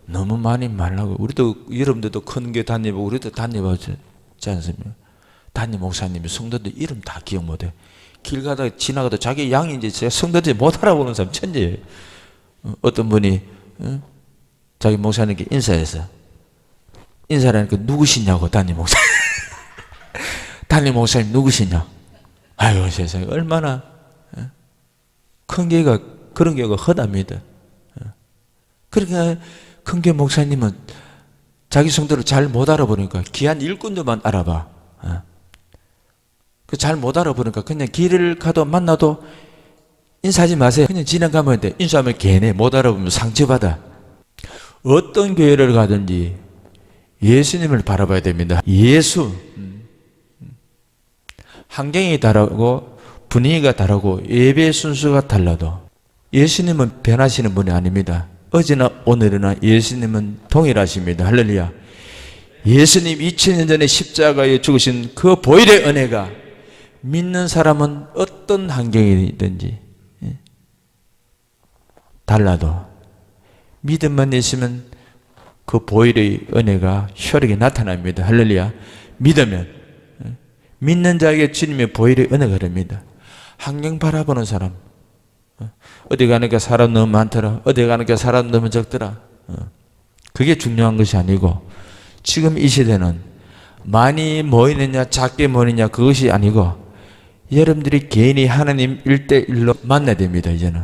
너무 많이 말라고. 우리도 여러분들도 큰 교 다니고 우리도 다녀보지 않습니까? 담임 목사님이 성도들 이름 다 기억 못해. 길 가다가 지나가다 자기 양인지 성도들이 못 알아보는 사람 천재예요. 어떤 분이 자기 목사님께 인사해서 인사를 하니까 누구시냐고 담임 목사님. 담임 목사님 누구시냐? 아유 세상에 얼마나 큰 교회가 그런 교회가 허답니다. 그러니까 큰 교회 목사님은 자기 성도를 잘 못 알아보니까 귀한 일꾼들만 알아봐. 그 잘 못 알아보니까 그냥 길을 가도 만나도 인사하지 마세요. 그냥 지나가면 돼. 인사하면 걔네 못 알아보면 상처받아. 어떤 교회를 가든지 예수님을 바라봐야 됩니다. 예수. 환경이 다르고 분위기가 다르고 예배 순서가 달라도 예수님은 변하시는 분이 아닙니다. 어제나 오늘이나 예수님은 동일하십니다. 할렐루야. 예수님 2000년 전에 십자가에 죽으신 그 보혈의 은혜가 믿는 사람은 어떤 환경이든지 달라도 믿음만 있으면 그 보혈의 은혜가 효력이 나타납니다. 할렐루야. 믿으면 믿는 자에게 주님의 보혈의 은혜가 흐릅니다. 환경 바라보는 사람 어디 가니까 사람 너무 많더라. 어디 가니까 사람 너무 적더라. 그게 중요한 것이 아니고 지금 이 시대는 많이 모이느냐 작게 모이느냐 그것이 아니고 여러분들이 개인이 하나님 1대1로 만나야 됩니다. 이제는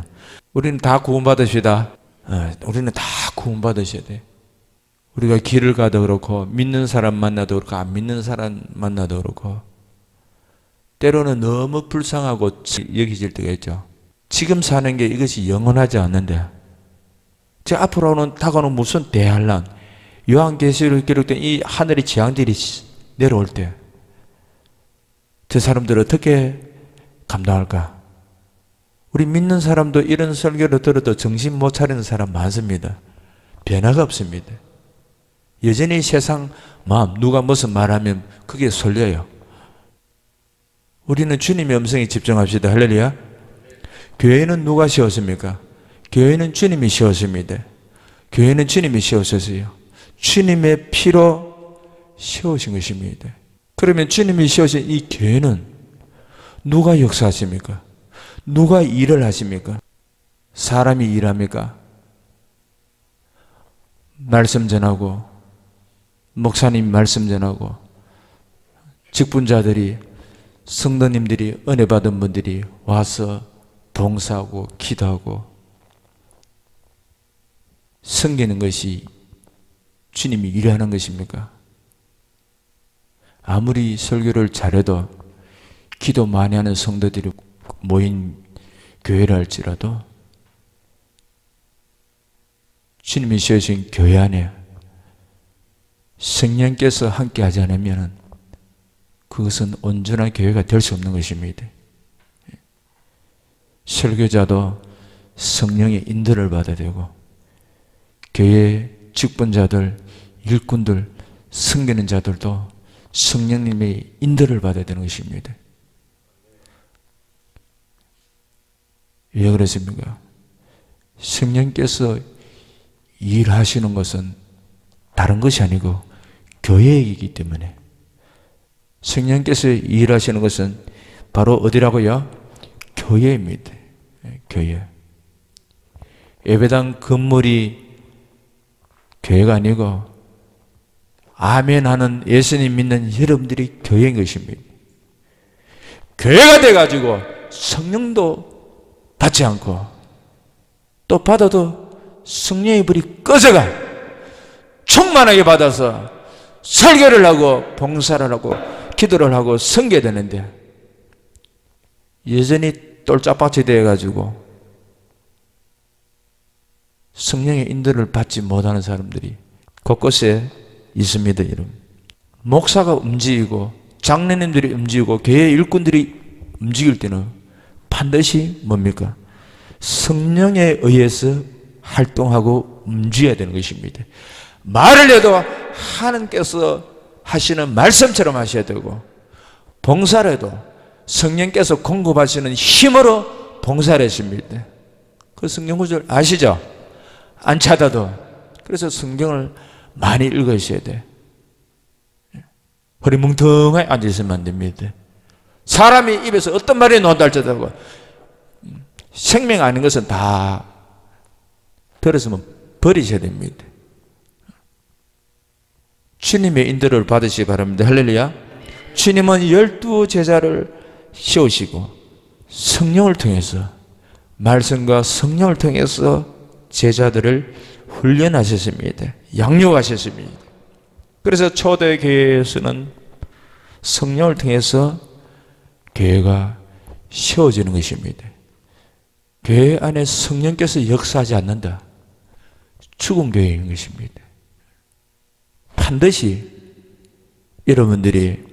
우리는 다 구원받으시다. 우리는 다 구원받으셔야 돼. 우리가 길을 가도 그렇고 믿는 사람 만나도 그렇고 안 믿는 사람 만나도 그렇고 때로는 너무 불쌍하고 여기질 때가 있죠. 지금 사는 게 이것이 영원하지 않는데 제 앞으로는 다가오는 무슨 대환란 요한계시록에 기록된 이 하늘의 재앙들이 내려올 때 저 사람들 어떻게 감당할까? 우리 믿는 사람도 이런 설교를 들어도 정신 못 차리는 사람 많습니다. 변화가 없습니다. 여전히 세상 마음 누가 무슨 말하면 그게 설려요. 우리는 주님의 음성에 집중합시다. 할렐루야. 교회는 누가 세웠습니까? 교회는 주님이 세웠습니다. 교회는 주님이 세우셨어요. 주님의 피로 세우신 것입니다. 그러면 주님이 세우신 이 교회는 누가 역사하십니까? 누가 일을 하십니까? 사람이 일합니까? 말씀 전하고 목사님 말씀 전하고 직분자들이 성도님들이 은혜 받은 분들이 와서 봉사하고 기도하고 섬기는 것이 주님이 일하는 것입니까? 아무리 설교를 잘해도 기도 많이 하는 성도들이 모인 교회라 할지라도 주님이 세우신 교회 안에 성령께서 함께 하지 않으면 그것은 온전한 교회가 될 수 없는 것입니다. 설교자도 성령의 인도를 받아야 되고 교회 직분자들, 일꾼들, 섬기는 자들도 성령님의 인도를 받아야 되는 것입니다. 왜 그렇습니까? 성령께서 일하시는 것은 다른 것이 아니고 교회이기 때문에 성령께서 일하시는 것은 바로 어디라고요? 교회입니다. 교회. 예배당 건물이 교회가 아니고 아멘 하는 예수님 믿는 여러분들이 교회인 것입니다. 교회가 돼가지고 성령도 받지 않고 또 받아도 성령의 불이 꺼져가 충만하게 받아서 설교를 하고 봉사를 하고 기도를 하고 섬겨야 되는데 여전히 똘짜박치 되어가지고 성령의 인도를 받지 못하는 사람들이 곳곳에 있습니다. 여러분. 목사가 움직이고 장로님들이 움직이고 교회 일꾼들이 움직일 때는 반드시 뭡니까? 성령에 의해서 활동하고 움직여야 되는 것입니다. 말을 해도 하나님께서 하시는 말씀처럼 하셔야 되고 봉사를 해도 성령께서 공급하시는 힘으로 봉사를 했습니다. 그 성령 구절 아시죠? 안 찾아도 그래서 성경을 많이 읽으셔야 돼. 허리 뭉텅하게 앉아있으면 안 됩니다. 사람이 입에서 어떤 말이 나온다 할지라도 생명 아닌 것은 다 들었으면 버리셔야 됩니다. 주님의 인도를 받으시기 바랍니다. 할렐루야. 주님은 12제자를 세우시고 성령을 통해서, 말씀과 성령을 통해서 제자들을 훈련하셨습니다. 양육하셨습니다. 그래서 초대교회에서는 성령을 통해서 교회가 세워지는 것입니다. 교회 안에 성령께서 역사하지 않는다. 죽은 교회인 것입니다. 반드시 여러분들이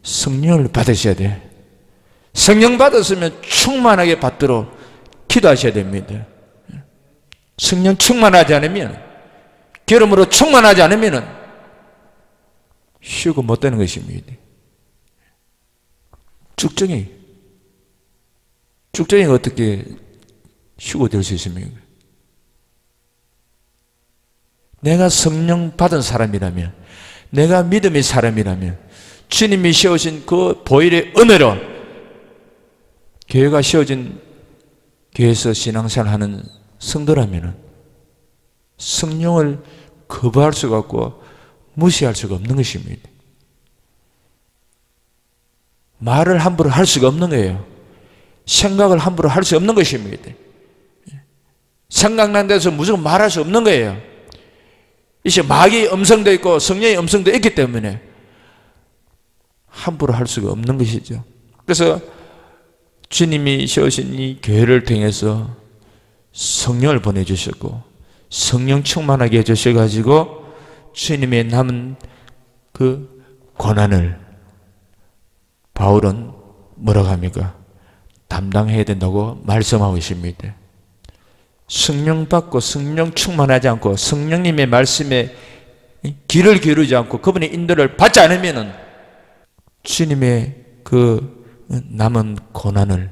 성령을 받으셔야 돼. 성령 받았으면 충만하게 받도록 기도하셔야 됩니다. 성령 충만하지 않으면, 기름으로 충만하지 않으면 쉬고 못 되는 것입니다. 쭉정이 어떻게 쉬고 될 수 있습니까? 내가 성령 받은 사람이라면, 내가 믿음의 사람이라면, 주님이 세우신 그 보혈의 은혜로 교회가 세워진 교회에서 신앙생활하는 성도라면 성령을 거부할 수가 없고 무시할 수가 없는 것입니다. 말을 함부로 할 수가 없는 거예요. 생각을 함부로 할 수 없는 것입니다. 생각난 데서 무조건 말할 수 없는 거예요. 이제 마귀의 음성도 있고 성령의 음성도 있기 때문에 함부로 할 수가 없는 것이죠. 그래서 주님이 세우신 이 교회를 통해서 성령을 보내주셨고 성령 충만하게 해주셔가지고 주님의 남은 그 고난을 바울은 뭐라고 합니까? 담당해야 된다고 말씀하고 있습니다. 성령 받고 성령 충만하지 않고 성령님의 말씀에 귀를 기울이지 않고 그분의 인도를 받지 않으면 주님의 그 남은 고난을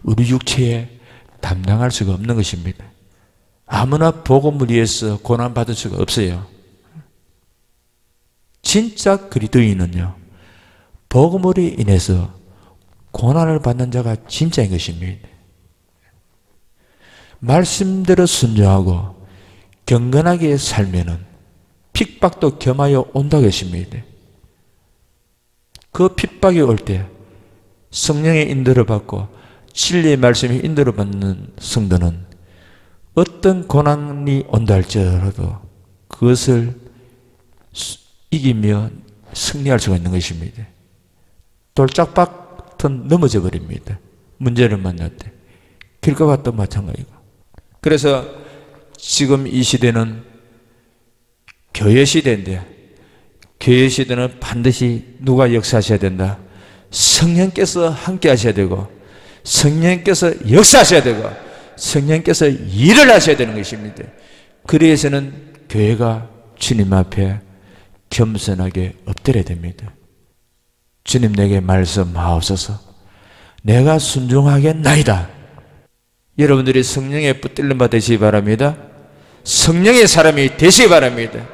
우리 육체에 담당할 수가 없는 것입니다. 아무나 복음을 위해서 고난받을 수가 없어요. 진짜 그리스도인은요, 복음으로 인해서 고난을 받는 자가 진짜인 것입니다. 말씀대로 순종하고 경건하게 살면은 핍박도 겸하여 온다고 했습니다. 그 핍박이 올 때 성령의 인도를 받고 진리의 말씀이 인도를 받는 성도는 어떤 고난이 온다 할지라도 그것을 이기며 승리할 수가 있는 것입니다. 돌짝밭은 넘어져 버립니다. 문제를 만날 때. 길가밭도 마찬가지고. 그래서 지금 이 시대는 교회 시대인데, 교회 시대는 반드시 누가 역사하셔야 된다? 성령께서 함께 하셔야 되고 성령께서 역사하셔야 되고 성령께서 일을 하셔야 되는 것입니다. 그래서는 교회가 주님 앞에 겸손하게 엎드려야 됩니다. 주님, 내게 말씀하옵소서. 내가 순종하겠나이다. 여러분들이 성령의 붙들림 받으시기 바랍니다. 성령의 사람이 되시기 바랍니다.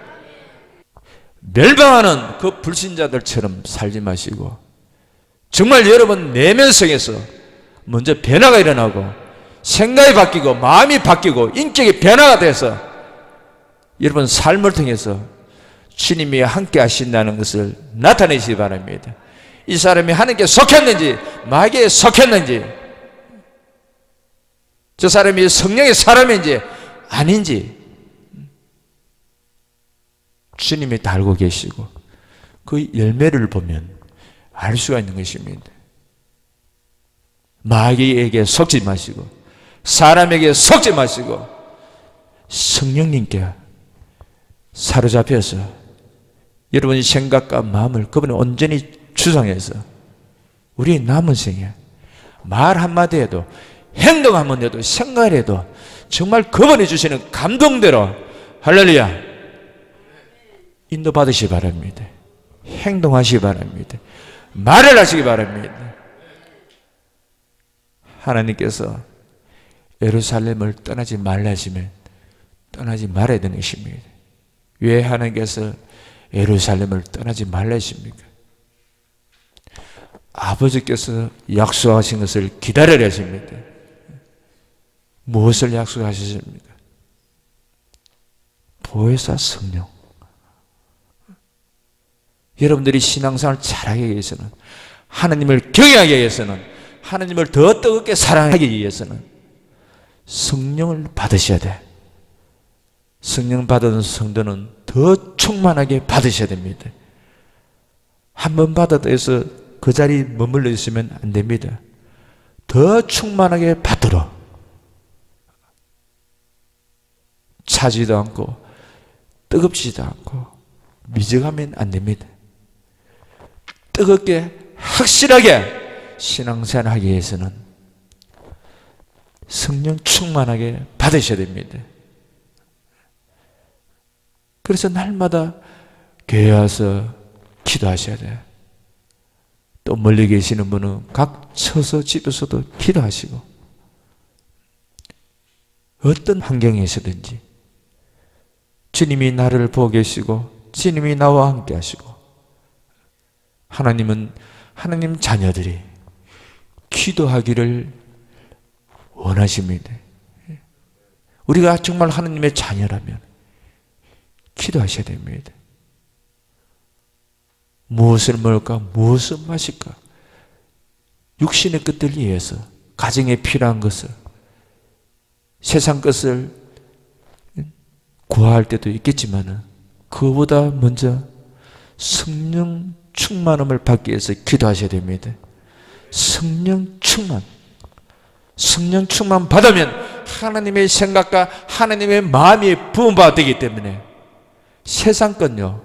멸망하는 그 불신자들처럼 살지 마시고 정말 여러분 내면성에서 먼저 변화가 일어나고 생각이 바뀌고 마음이 바뀌고 인격이 변화가 돼서 여러분 삶을 통해서 주님이 함께 하신다는 것을 나타내시기 바랍니다. 이 사람이 하나님께 속했는지 마귀에 속했는지, 저 사람이 성령의 사람인지 아닌지 주님이 다 알고 계시고 그 열매를 보면 알 수가 있는 것입니다. 마귀에게 속지 마시고 사람에게 속지 마시고 성령님께 사로잡혀서 여러분의 생각과 마음을 그분이 온전히 주장해서 우리 남은 생에 말 한마디 해도 행동 한번 해도 생각을 해도 정말 그분이 주시는 감동대로 할렐루야 인도받으시기 바랍니다. 행동하시기 바랍니다. 말을 하시기 바랍니다. 하나님께서 예루살렘을 떠나지 말라 하시면 떠나지 말아야 되는 것입니다. 왜 하나님께서 예루살렘을 떠나지 말라 하십니까? 아버지께서 약속하신 것을 기다리라 하십니다. 무엇을 약속하셨습니까? 보혜사 성령. 여러분들이 신앙생활을 잘하기 위해서는, 하나님을 경외하기 위해서는, 하나님을 더 뜨겁게 사랑하기 위해서는 성령을 받으셔야 돼. 성령 받은 성도는 더 충만하게 받으셔야 됩니다. 한 번 받았다 해서 그 자리에 머물러 있으면 안 됩니다. 더 충만하게 받도록 차지도 않고 뜨겁지도 않고 미적하면 안 됩니다. 뜨겁게 확실하게 신앙생활 하기 위해서는 성령 충만하게 받으셔야 됩니다. 그래서 날마다 교회 와서 기도하셔야 돼요. 또 멀리 계시는 분은 각 처서 집에서도 기도하시고, 어떤 환경에서든지 주님이 나를 보고 계시고 주님이 나와 함께 하시고, 하나님은 하나님 자녀들이 기도하기를 원하십니다. 우리가 정말 하나님의 자녀라면 기도하셔야 됩니다. 무엇을 먹을까? 무엇을 마실까? 육신의 것들 위해서 가정에 필요한 것을, 세상 것을 구할 때도 있겠지만 그보다 먼저 성령 충만함을 받기 위해서 기도하셔야 됩니다. 성령 충만. 성령 충만 받으면 하나님의 생각과 하나님의 마음이 부음받게 되기 때문에 세상 건요,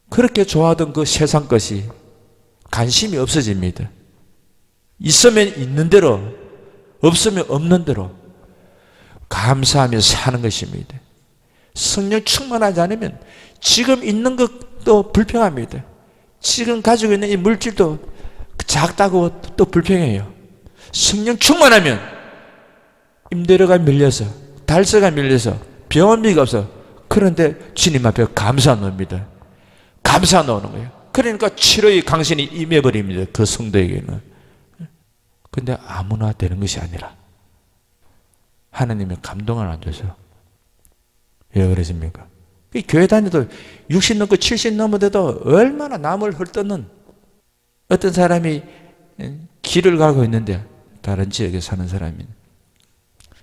그렇게 좋아하던 그 세상 것이 관심이 없어집니다. 있으면 있는 대로, 없으면 없는 대로 감사하며 사는 것입니다. 성령 충만하지 않으면 지금 있는 것도 불평합니다. 지금 가지고 있는 이 물질도 작다고 또 불평해요. 성령 충만하면 임대료가 밀려서, 달세가 밀려서, 병원비가 없어. 그런데 주님 앞에 감사 놓습니다. 감사 놓는 거예요. 그러니까 치료의 강신이 임해버립니다. 그 성도에게는. 근데 아무나 되는 것이 아니라 하나님의 감동을 안 줘서. 왜 그러십니까? 교회 다녀도 60 넘고 70 넘어도 얼마나 남을 헐뜯는, 어떤 사람이 길을 가고 있는데, 다른 지역에 사는 사람이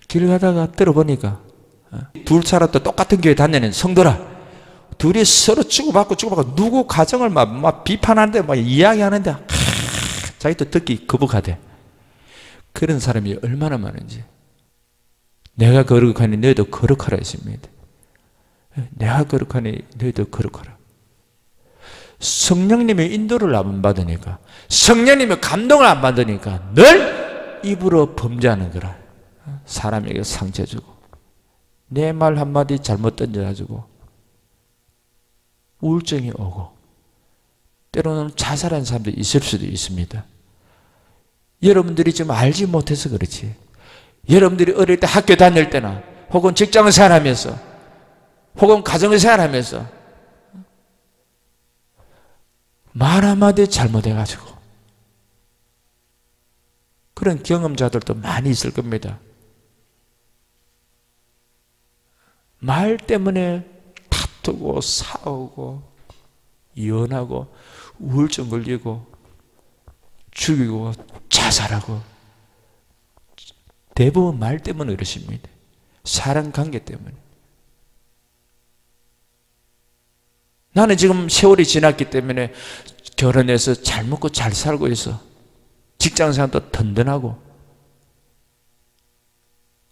길 가다가 들어보니까 둘 살았다 똑같은 교회 다니는 성도라, 둘이 서로 주고받고 누구 가정을 막 비판하는데 막 이야기하는데 자기도 듣기 거북하대. 그런 사람이 얼마나 많은지. 내가 거룩하니 너희도 거룩하라 했습니다. 내가 거룩하니 너희도 거룩하라. 성령님의 인도를 안 받으니까, 성령님의 감동을 안 받으니까 늘 입으로 범죄하는 거라. 사람에게 상처 주고, 내 말 한마디 잘못 던져가지고 우울증이 오고, 때로는 자살한 사람도 있을 수도 있습니다. 여러분들이 좀 알지 못해서 그렇지. 여러분들이 어릴 때 학교 다닐 때나 혹은 직장을 생활하면서 혹은 가정을 생활하면서 말 한마디 잘못해가지고 그런 경험자들도 많이 있을 겁니다. 말 때문에 다투고 싸우고 이혼하고 우울증 걸리고 죽이고 자살하고, 대부분 말 때문에 그러십니다. 사랑관계 때문에. 나는 지금 세월이 지났기 때문에 결혼해서 잘 먹고 잘 살고 있어. 직장생활도 든든하고.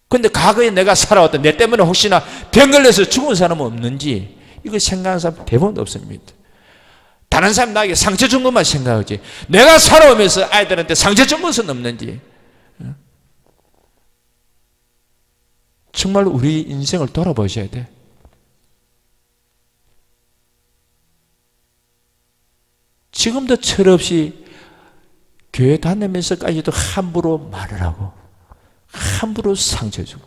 근데 과거에 내가 살아왔던, 내 때문에 혹시나 병 걸려서 죽은 사람은 없는지 이거 생각하는 사람 대부분 없습니다. 다른 사람 나에게 상처 준 것만 생각하지, 내가 살아오면서 아이들한테 상처 준 것은 없는지. 정말 우리 인생을 돌아보셔야 돼. 지금도 철없이 교회 다니면서까지도 함부로 말을 하고 함부로 상처 주고.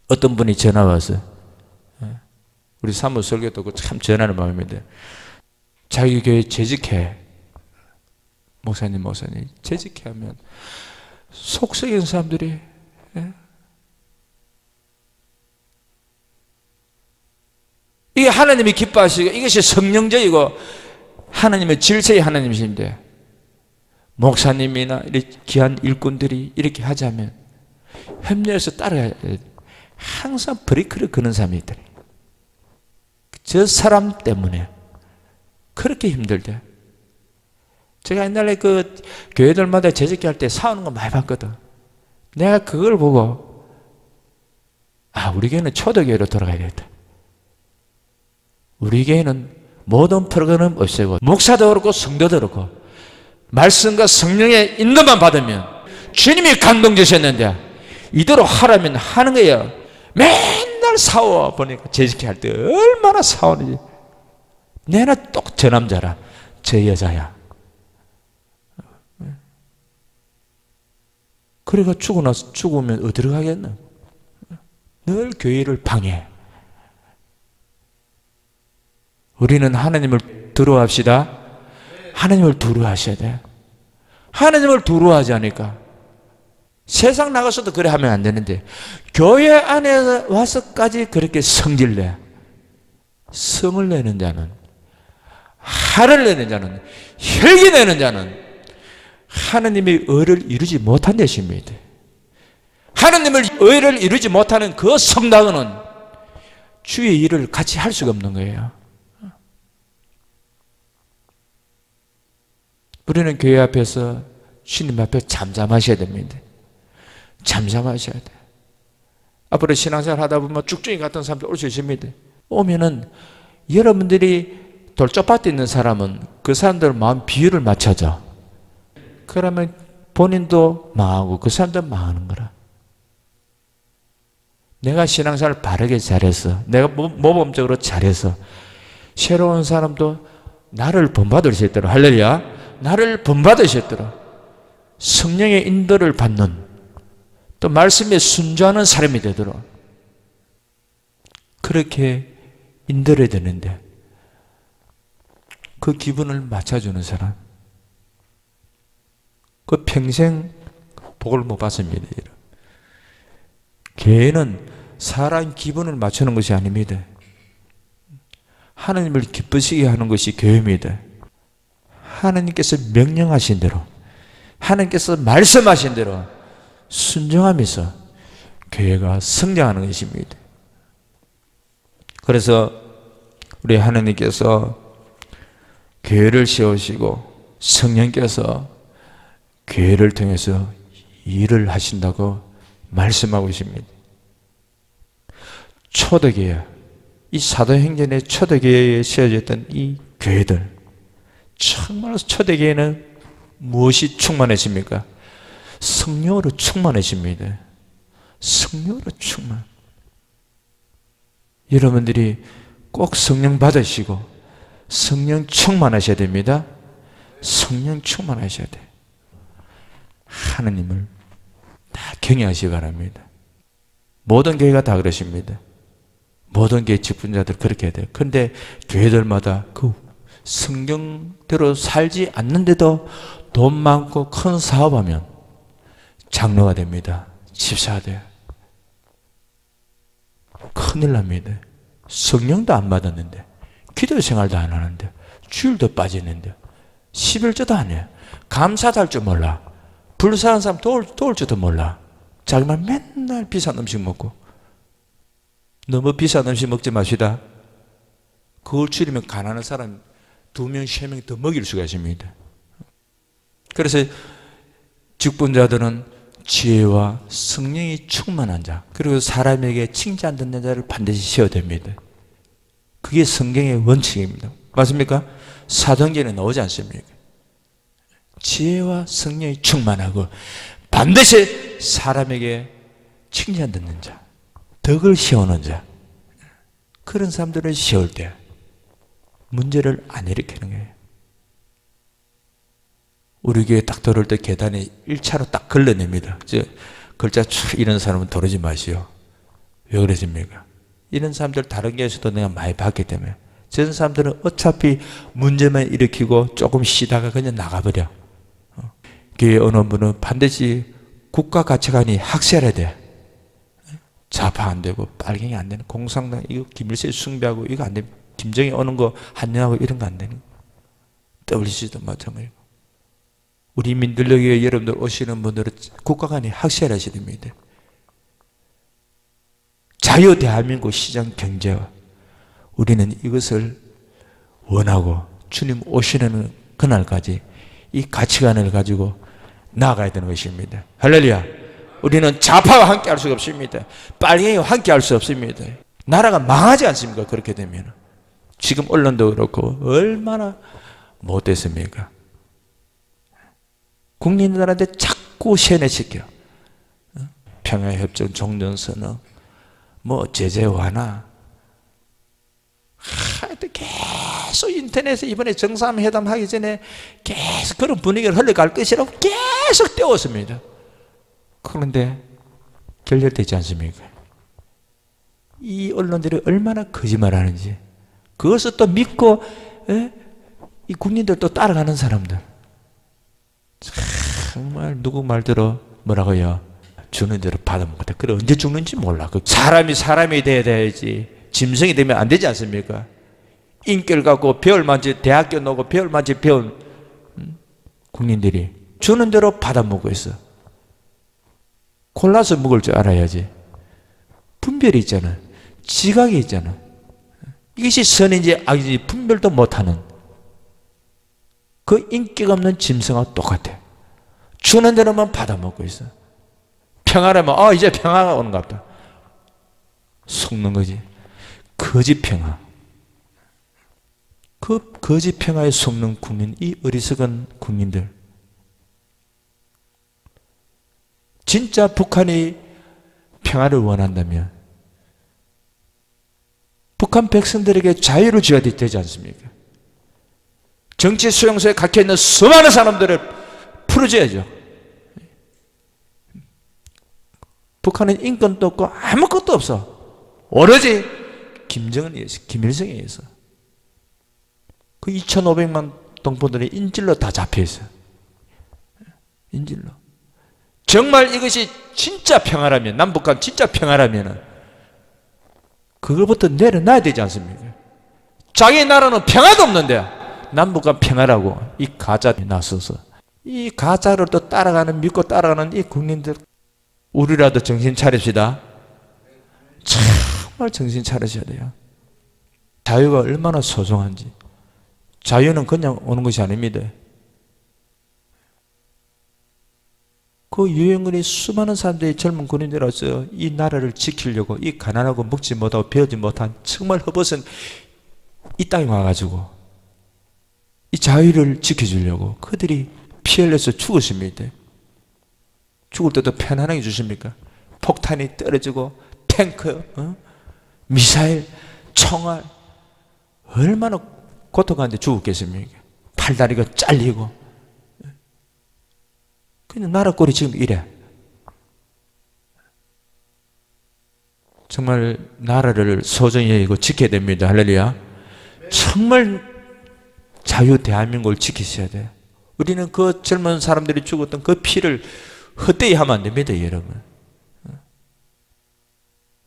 어떤 분이 전화 와서 우리 사무 설교 듣고 참 전하는 마음인데, 자기 교회 재직해. 목사님 재직해 하면 속썩이는 사람들이, 예? 이게 하나님이 기뻐하시고 이것이 성령적이고 하나님의 질서의 하나님이신데, 목사님이나 이렇게 귀한 일꾼들이 이렇게 하자면 협력해서 따라가야 돼. 항상 브레이크를 거는 사람이 있더래. 저 사람 때문에 그렇게 힘들대. 제가 옛날에 그 교회들마다 재직할 때 싸우는 거 많이 봤거든. 내가 그걸 보고, 아, 우리 교회는 초대교회로 돌아가야 되겠다. 우리 교회는 모든 프로그램 없애고 목사도 그렇고 성도도 그렇고 말씀과 성령의 인도만 받으면, 주님이 감동 주셨는데 이대로 하라면 하는 거예요. 맨날 싸워 보니까 재직할 때 얼마나 싸우는지. 내가 똑 저 남자라, 저 여자야. 그래가 죽으면 어디로 가겠나? 늘 교회를 방해. 우리는 하나님을 두려워합시다. 하나님을 두려워하셔야 돼. 하나님을 두려워하지 않으니까 세상 나가서도 그래 하면 안 되는데, 교회 안에 와서까지 그렇게 성질내. 성을 내는 자는, 화를 내는 자는, 혈기 내는 자는 하나님의 의를 이루지 못한 것입니다. 하나님의 의를 이루지 못하는 그 성당은 주의 일을 같이 할 수가 없는 거예요. 우리는 교회 앞에서 주님 앞에 잠잠하셔야 됩니다. 잠잠하셔야 돼. 앞으로 신앙생활 하다 보면 쭉쭉이 같은 사람들 올 수 있습니다. 오면은 여러분들이 돌쪽밭에 있는 사람은 그 사람들 마음 비율을 맞춰줘. 그러면 본인도 망하고 그 사람도 망하는 거라. 내가 신앙생활 바르게 잘해서, 내가 모범적으로 잘해서 새로운 사람도 나를 본받을 수 있도록, 할렐루야, 나를 본받으셨더라. 성령의 인도를 받는, 또 말씀에 순종하는 사람이 되도록 그렇게 인도를 되는데, 그 기분을 맞춰주는 사람, 그 평생 복을 못 받습니다. 교회는 사람 기분을 맞추는 것이 아닙니다. 하나님을 기쁘시게 하는 것이 교회입니다. 하나님께서 명령하신 대로, 하나님께서 말씀하신 대로 순종하면서 교회가 성장하는 것입니다. 그래서 우리 하나님께서 교회를 세우시고 성령께서 교회를 통해서 일을 하신다고 말씀하고 있습니다. 초대교회, 이 사도행전의 초대교회에 세워졌던 이 교회들, 정말 초대교회는 무엇이 충만했습니까? 성령으로 충만했습니다. 성령으로 충만. 여러분들이 꼭 성령 받으시고 성령 충만하셔야 됩니다. 성령 충만하셔야 돼. 하나님을 다 경외하시기 바랍니다. 모든 교회가 다 그러십니다. 모든 교회 직분자들 그렇게 해야 돼요. 그런데 교회들마다 그 성경대로 살지 않는데도 돈 많고 큰 사업하면 장로가 됩니다. 집사가 돼요. 큰일 납니다. 성령도 안 받았는데, 기도 생활도 안 하는데, 주일도 빠지는데, 11조도 안 해요. 감사도 할 줄 몰라. 불쌍한 사람 도울 줄도 몰라. 자기만 맨날 비싼 음식 먹고. 너무 비싼 음식 먹지 마시다. 그걸 줄이면 가난한 사람 2명, 3명 더 먹일 수가 있습니다. 그래서 직분자들은 지혜와 성령이 충만한 자, 그리고 사람에게 칭찬 듣는 자를 반드시 세워야 됩니다. 그게 성경의 원칙입니다. 맞습니까? 사도행전에 나오지 않습니까? 지혜와 성령이 충만하고 반드시 사람에게 칭찬 듣는 자, 덕을 세우는 자, 그런 사람들을 세울 때 문제를 안 일으키는 거예요. 우리 교회 딱 들어올 때 계단에 1차로 딱 걸러냅니다. 글자 촥 이런 사람은 들어오지 마시오. 왜 그러십니까? 이런 사람들 다른 교회에서도 내가 많이 봤기 때문에 저런 사람들은 어차피 문제만 일으키고 조금 쉬다가 그냥 나가버려. 교회 어느 분은 반드시 국가 가치관이 확실해야 돼. 좌파 안 되고 빨갱이 안 되는 공산당 이거 김일성 숭배하고 이거 안 되고 김정일 오는 거 환영하고 이런 거 안 되는 거. WC도 마찬가지고. 우리 민들레교회 여러분들 오시는 분들은 국가관이 확실하셔야 됩니다. 자유 대한민국 시장 경제와 우리는 이것을 원하고 주님 오시는 그날까지 이 가치관을 가지고 나아가야 되는 것입니다. 할렐루야. 우리는 좌파와 함께 할 수가 없습니다. 빨갱이와 함께 할 수 없습니다. 나라가 망하지 않습니까? 그렇게 되면. 지금 언론도 그렇고 얼마나 못됐습니까? 국민들한테 자꾸 세뇌시켜. 평화협정 종전선언, 뭐 제재 완화. 하여튼 계속 인터넷에 이번에 정상회담 하기 전에 계속 그런 분위기를 흘러갈 것이라고 계속 떼웠습니다. 그런데 결렬되지 않습니까? 이 언론들이 얼마나 거짓말하는지 그것을 또 믿고 이 국민들 또 따라가는 사람들 정말 누구 말대로 뭐라고요? 주는 대로 받아먹었다. 그래 언제 죽는지 몰라. 사람이 돼야 돼야지 짐승이 되면 안 되지 않습니까? 인격을 갖고 배울 만치 대학교 나오고 배울 만치 배운 국민들이 주는 대로 받아먹고 있어. 골라서 먹을 줄 알아야지. 분별이 있잖아. 지각이 있잖아. 이것이 선인지 악인지 분별도 못하는 그 인격 없는 짐승하고 똑같아. 주는 대로만 받아먹고 있어. 평화라면 이제 평화가 오는 것 같다. 속는 거지. 거짓 평화. 그 거짓 평화에 속는 국민, 이 어리석은 국민들. 진짜 북한이 평화를 원한다면 북한 백성들에게 자유를 줘야 되지 않습니까? 정치 수용소에 갇혀있는 수많은 사람들을 풀어줘야죠. 북한은 인권도 없고 아무것도 없어. 오로지 김정은에 의해서, 김일성에 의해서. 그 2,500만 동포들이 인질로 다 잡혀있어요. 인질로. 정말 이것이 진짜 평화라면, 남북한 진짜 평화라면 그거부터 내려놔야 되지 않습니까? 자기 나라는 평화도 없는데 남북한 평화라고 이 가짜에 나서서 이 가짜를 또 따라가는, 믿고 따라가는 이 국민들, 우리라도 정신 차립시다. 정말 정신 차리셔야 돼요. 자유가 얼마나 소중한지. 자유는 그냥 오는 것이 아닙니다. 그 유행어리 수많은 사람들이 젊은 군인들로서 이 나라를 지키려고 이 가난하고 먹지 못하고 배우지 못한 정말 헛벗은 이 땅에 와가지고 이 자유를 지켜주려고 그들이 피 흘려서 죽었습니다. 죽을 때도 편안하게 주십니까? 폭탄이 떨어지고 탱크, 미사일, 총알 얼마나 고통하는데 죽었겠습니까? 팔다리가 잘리고. 그냥 나라 꼴이 지금 이래. 정말 나라를 소중히 여기고 지켜야 됩니다. 할렐루야. 정말 자유 대한민국을 지키셔야 돼. 우리는 그 젊은 사람들이 죽었던 그 피를 헛되이 하면 안 됩니다, 여러분.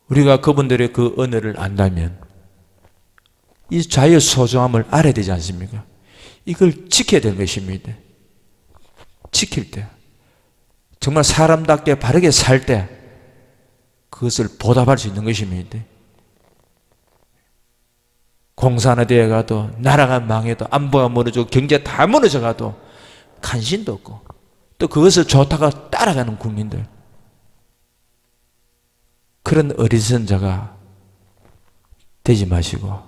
우리가 그분들의 그 언어를 안다면 이 자유의 소중함을 알아야 되지 않습니까? 이걸 지켜야 되는 것입니다. 지킬 때 정말 사람답게 바르게 살 때 그것을 보답할 수 있는 것입니다. 공산화되어 가도 나라가 망해도 안보가 무너지고 경제 다 무너져 가도 관심도 없고 또 그것을 좋다가 따라가는 국민들, 그런 어리석은 자가 되지 마시고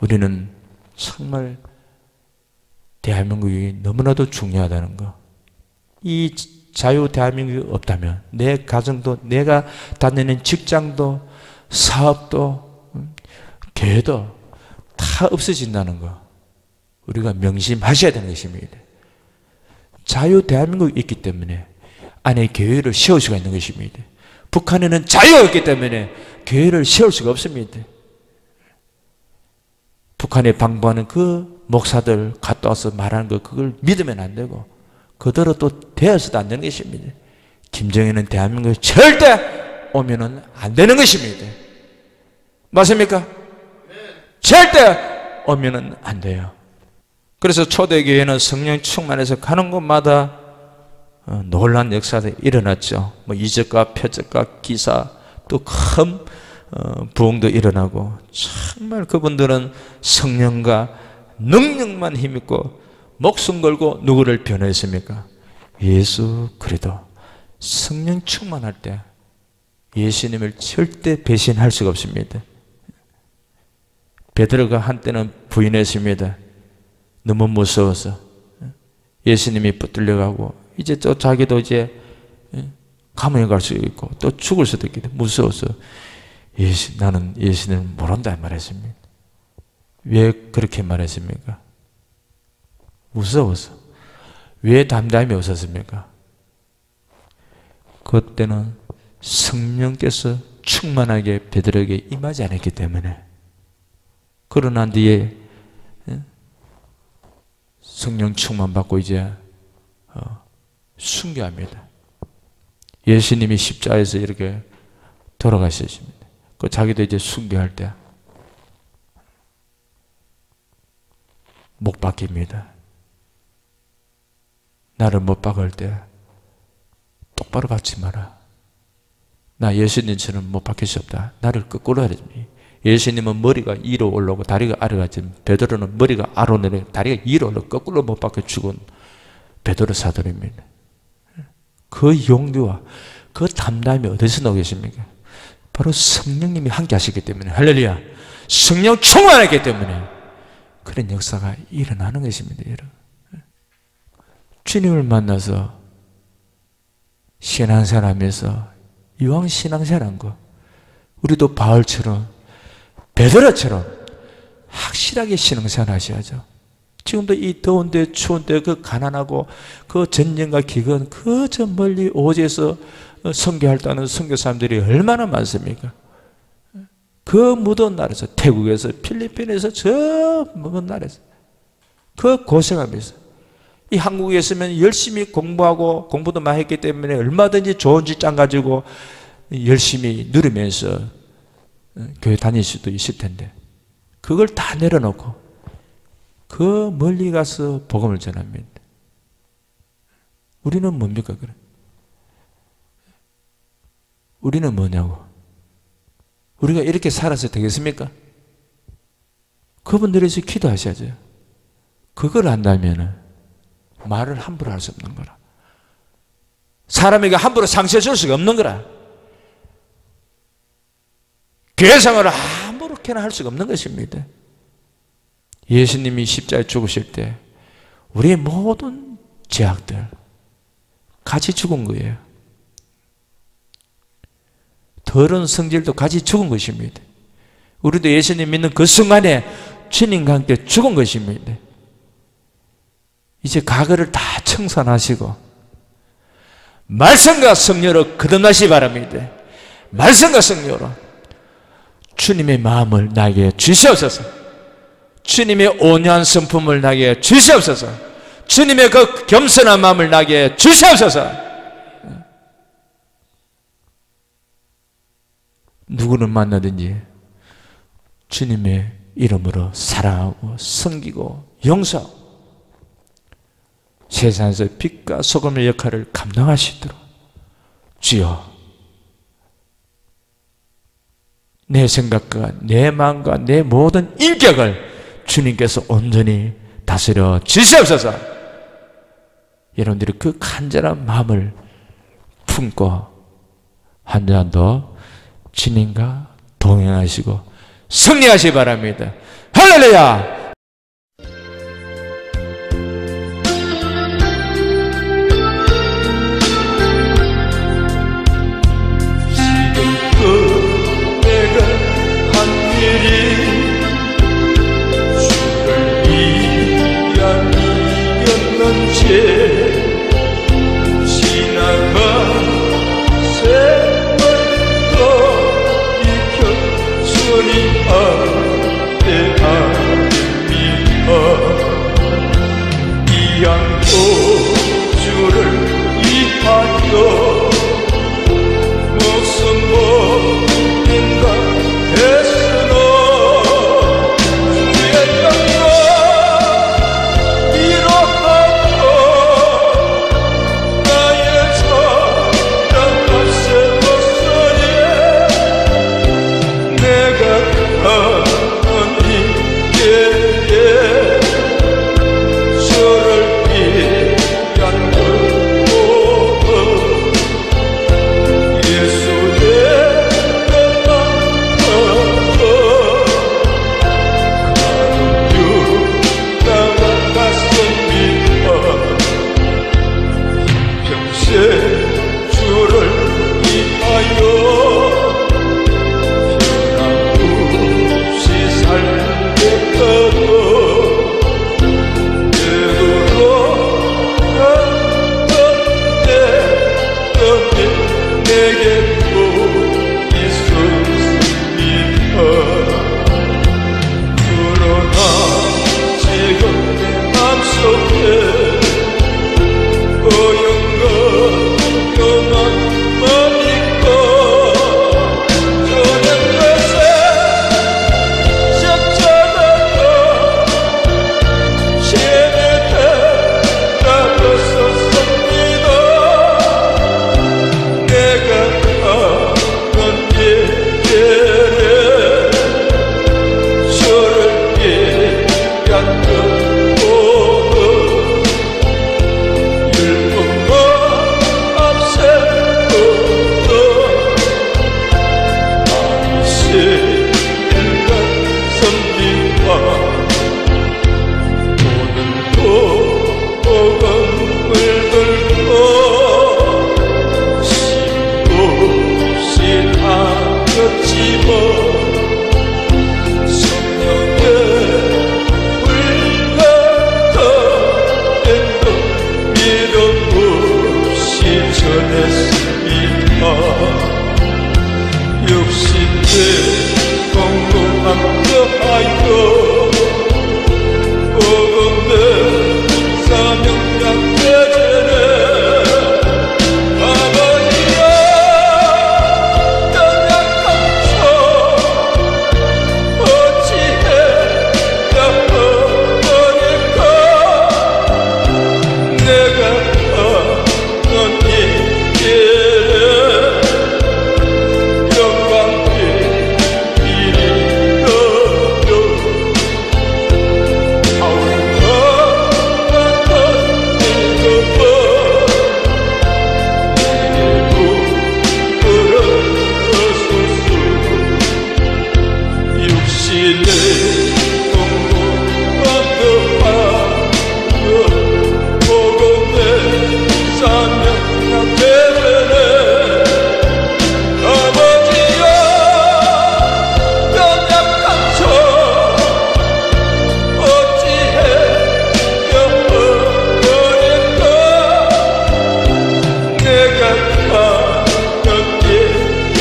우리는 정말 대한민국이 너무나도 중요하다는 거, 이 자유 대한민국이 없다면 내 가정도, 내가 다니는 직장도, 사업도, 교회도 다 없어진다는 거 우리가 명심하셔야 되는 것입니다. 자유 대한민국이 있기 때문에 안에 교회를 세울 수가 있는 것입니다. 북한에는 자유가 없기 때문에 교회를 세울 수가 없습니다. 북한에 방북하는 그 목사들 갔다 와서 말하는 거 그걸 믿으면 안 되고 그대로 또 되어서도 안 되는 것입니다. 김정일은 대한민국에 절대 오면은 안 되는 것입니다. 맞습니까? 절대 오면은 안 돼요. 그래서 초대교회는 성령 충만해서 가는 곳마다 놀라운 역사들이 일어났죠. 뭐 이적과 표적과 기사 또 큰 부흥도 일어나고 정말 그분들은 성령과 능력만 힘있고 목숨 걸고 누구를 변호했습니까? 예수 그리스도. 성령 충만할 때 예수님을 절대 배신할 수가 없습니다. 베드로가 한때는 부인했습니다. 너무 무서워서. 예수님이 붙들려가고 이제 또 자기도 이제 감옥에 갈 수도 있고 또 죽을 수도 있기 때문에 무서워서 나는 예수님을 모른다 말했습니다. 왜 그렇게 말했습니까? 무서워서. 왜 담담히 없었습니까? 그때는 성령께서 충만하게 베드로에게 임하지 않았기 때문에. 그러고 난 뒤에 성령 충만 받고 이제 순교합니다. 예수님이 십자가에서 이렇게 돌아가셨습니다. 그 자기도 이제 순교할 때 못 박힙니다. 나를 못 박을 때 똑바로 받지 마라. 나 예수님처럼 못 박힐 수 없다. 나를 거꾸로 하라. 예수님은 머리가 위로 올라오고 다리가 아래로 가지 베드로는 머리가 아래로 내려 다리가 위로 올라오고 거꾸로 못 박혀 죽은 베드로 사도입니다. 그 용기와 그 담담이 어디서 나오고 계십니까? 바로 성령님이 함께 하시기 때문에. 할렐루야. 성령 충만했기 때문에 그런 역사가 일어나는 것입니다. 여러분. 주님을 만나서 신앙생활하면서 이왕 신앙생활한 거 우리도 바울처럼 베드로처럼 확실하게 신앙생활 하셔야죠. 지금도 이 더운데 추운데 그 가난하고 그 전쟁과 기근 그 저 멀리 오지에서 선교할다는 선교 사람들이 얼마나 많습니까? 그 무더운 나라에서 태국에서 필리핀에서 저 먼 나라에서 그 고생하면서 이 한국에 있으면 열심히 공부하고 공부도 많이 했기 때문에 얼마든지 좋은 직장 가지고 열심히 누리면서 교회 다닐 수도 있을 텐데 그걸 다 내려놓고 그 멀리 가서 복음을 전합니다. 우리는 뭡니까? 그래? 우리는 뭐냐고? 우리가 이렇게 살아서 되겠습니까? 그분들에서 기도하셔야죠. 그걸 안다면 말을 함부로 할 수 없는 거라. 사람에게 함부로 상처 줄 수가 없는 거라. 교회 생활을 아무렇게나 할 수가 없는 것입니다. 예수님이 십자가에 죽으실 때 우리의 모든 죄악들 같이 죽은 거예요. 더러운 성질도 같이 죽은 것입니다. 우리도 예수님 믿는 그 순간에 주님과 함께 죽은 것입니다. 이제 과거를 다 청산하시고 말씀과 성령으로 거듭나시기 바랍니다. 말씀과 성령으로 주님의 마음을 나에게 주시옵소서. 주님의 온유한 성품을 나에게 주시옵소서. 주님의 그 겸손한 마음을 나에게 주시옵소서. 누구를 만나든지 주님의 이름으로 사랑하고 섬기고 용서하고 세상에서 빛과 소금의 역할을 감당하시도록 주여 내 생각과 내 마음과 내 모든 인격을 주님께서 온전히 다스려 주시옵소서. 여러분들이 그 간절한 마음을 품고 한 번 더 주님과 동행하시고 승리하시기 바랍니다. 할렐루야! 지금껏 내가 한 일이 주를 위한 일이었는지 지나간 세월도 아닙니다. 이 양도주를 위하여 무슨 법인가 했으나 주의 영광 이러하고 나의 사랑을 세웠으니 내가 하나님께 저를 위한 것보다 예수의 나가 갔습니다. 평생 주를 위하여 변함없이 살겠다고 때로는 내게 또 있었습니다. 그러나 지금 내 맘속에 어영과 변함만 있고 저는 것에 십자가가 심히 달라졌었습니다. 내가 하나님께 저를 위한 것보다 율법만 앞세우고 안식일과 선비와 오늘도 복음을 들고 쉼없이 다녔지만 성령의 불같은 믿음 없이 전했습니다. 육신의 공로함 더하여 복음의 사명감 되제네 아버지여 연약한 저 어찌해 갚아버릴까 내가 하나님께 영광을 드리려고 바울과 같은 일급은 내게도 들어서소서 육신의 공로가 더하여 복음의 사명감 되네 아버지여 연약한 저 어찌해 갚아버릴까 내가 하나님께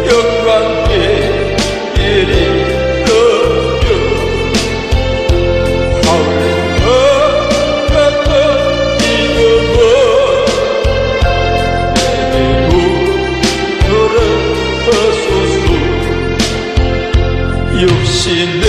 영광을 드리려고 바울과 같은 믿음은 내게도 돌아서소서 육신의